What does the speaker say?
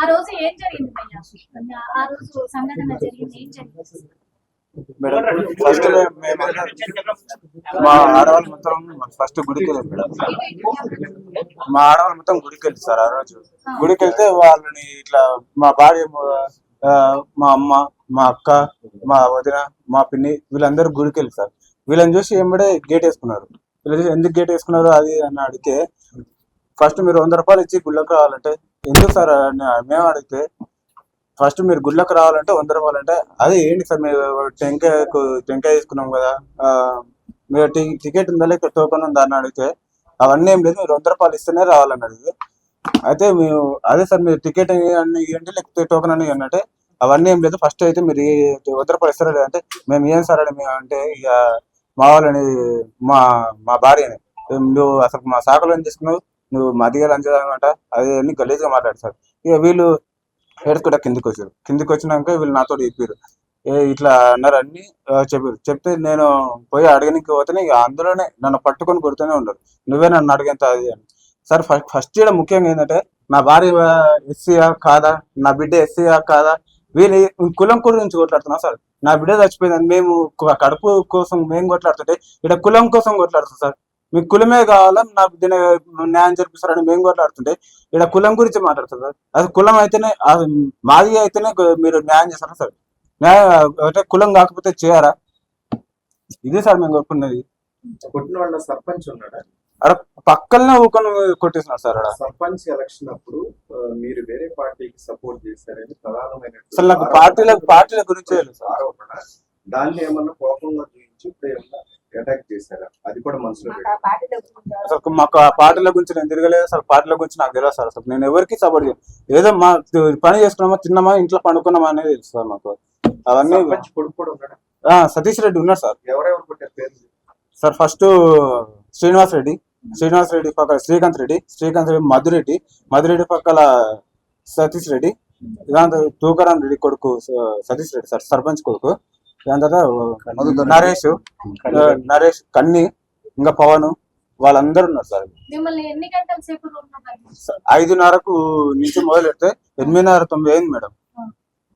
ఆ రోజు ఏం జరిగింది భయ్యా? ఆ రోజు సంఘటన జరిగింది, ఏం జరిగింది? మేడం ఫస్ట్ మేము మా ఆడవాళ్ళు మొత్తం ఫస్ట్ గుడికి వెళ్ళాం మేడం. మా ఆడవాళ్ళు మొత్తం గుడికి వెళ్తారు సార్. ఆ రోజు గుడికి వెళ్తే వాళ్ళని ఇట్లా మా భార్య, మా అమ్మ, మా అక్క, మా వదిన, మా పిన్ని వీళ్ళందరూ గుడికి వెళ్ళి సార్. వీళ్ళని చూసి ఎంబడే గేట్ వేసుకున్నారు. వీళ్ళు చూసి ఎందుకు గేట్ వేసుకున్నారు అది అని అడిగితే, ఫస్ట్ మీరు 100 రూపాయలు ఇచ్చి గుళ్ళకి రావాలంటే, ఎందుకు సార్ అని మేము అడిగితే, ఫస్ట్ మీరు గుళ్ళకి రావాలంటే 100 రూపాయలు అంటే, అదే ఏంటి సార్ మీరు టెంకాయ తీసుకున్నాం కదా, మీరు టికెట్ ఉందా లేక టోకన్ ఉందా అని అడిగితే, అవన్నీ ఏం లేదు, మీరు 100 రూపాయలు ఇస్తేనే రావాలని అడిగితే, అయితే మేము అదే సార్ మీరు టికెట్ అన్ని ఇవ్వండి లేకపోతే టోకన్ అని అంటే, అవన్నీ ఏం లేదు, ఫస్ట్ అయితే మీరు 100 రూపాయలు ఇస్తారా లేదంటే, మేము ఏం సార్ అని మేము అంటే, ఇక మా వాళ్ళని మా మా భార్యని, నువ్వు అసలు మా శాఖలో ఏం తీసుకున్నావు, నువ్వు మధ్య లంచమాట అది అన్ని గలీజ్గా మాట్లాడు సార్. ఇక వీళ్ళు ఏడుచుకుంటా కిందికి వచ్చినాక వీళ్ళు నాతో చెప్పారు, ఇట్లా అన్నారు అన్ని చెప్పారు. చెప్తే నేను పోయి అడగనికి పోతేనే ఇక అందులోనే నన్ను పట్టుకొని కొడుతూనే ఉన్నారు, నువ్వే నన్ను అడిగేంత అది అని. సార్ ఫస్ట్ ఇక్కడ ముఖ్యంగా ఏంటంటే, నా భార్య ఎస్సీయా కాదా, నా బిడ్డ ఎస్సీయా కాదా, వీళ్ళు కులం గురించి కొట్లాడుతున్నా సార్. నా బిడ్డ చచ్చిపోయిందని మేము కడుపు కోసం మేము కొట్లాడుతుంటే, ఇక్కడ కులం కోసం కొట్లాడుతున్నాం సార్. మీకు కులమే కావాలా, నా బిడ్డ న్యాయం జరిపిస్తారని మేము కొట్లాడుతుంటే, ఇక్కడ కులం గురించి మాట్లాడుతుంది సార్. అది కులం అయితేనే, మాది అయితేనే మీరు న్యాయం చేస్తారా సార్? న్యాయం అంటే కులం కాకపోతే చేయరా? ఇదే సార్ మేము కొట్టుకున్నది. కొట్టిన వాళ్ళ సర్పంచ్ ఉన్నాడా? అక్కడ పక్కనే ఊకొని కొట్టేస్తున్నారు సార్. అక్కడ సర్పంచ్ ఎలక్షన్ అప్పుడు మీరు వేరే పార్టీకి సపోర్ట్ చేశారని ప్రధానమైన అసలు నాకు పార్టీల గురించి ఆరోపణ. దాన్ని ఏమన్నా కోపంగా చూపించి ఏమన్నా అటాక్ చేశారా? అది కూడా మనసులో అసలు మాకు ఆ పార్టీల గురించి నేను తిరగలేదు. అసలు పార్టీల గురించి నాకు తెలియదు సార్. అసలు నేను ఎవరికి సపోర్ట్ చేయను. ఏదో మా పని చేసుకున్నామా, తిన్నామా, ఇంట్లో పండుకున్నామా అనేది తెలుసు సార్ మాకు. అవన్నీ కొడుకు కూడా ఉన్నాడా? సతీష్ రెడ్డి ఉన్నారు సార్. ఎవరెవరు కొట్టారు పేరు సార్? ఫస్ట్ శ్రీనివాస్ రెడ్డి పక్కల శ్రీకాంత్ రెడ్డి, మధురెడ్డి పక్కల సతీష్ రెడ్డి, దాని తూకరాం రెడ్డి కొడుకు సతీష్ రెడ్డి సార్, సర్పంచ్ కొడుకు. దాని తర్వాత నరేష్ కన్ని, ఇంకా పవన్, వాళ్ళందరూ ఉన్నారు సార్. 5:30 నుంచి మొదలు పెడితే 8:30-9 అయింది మేడం.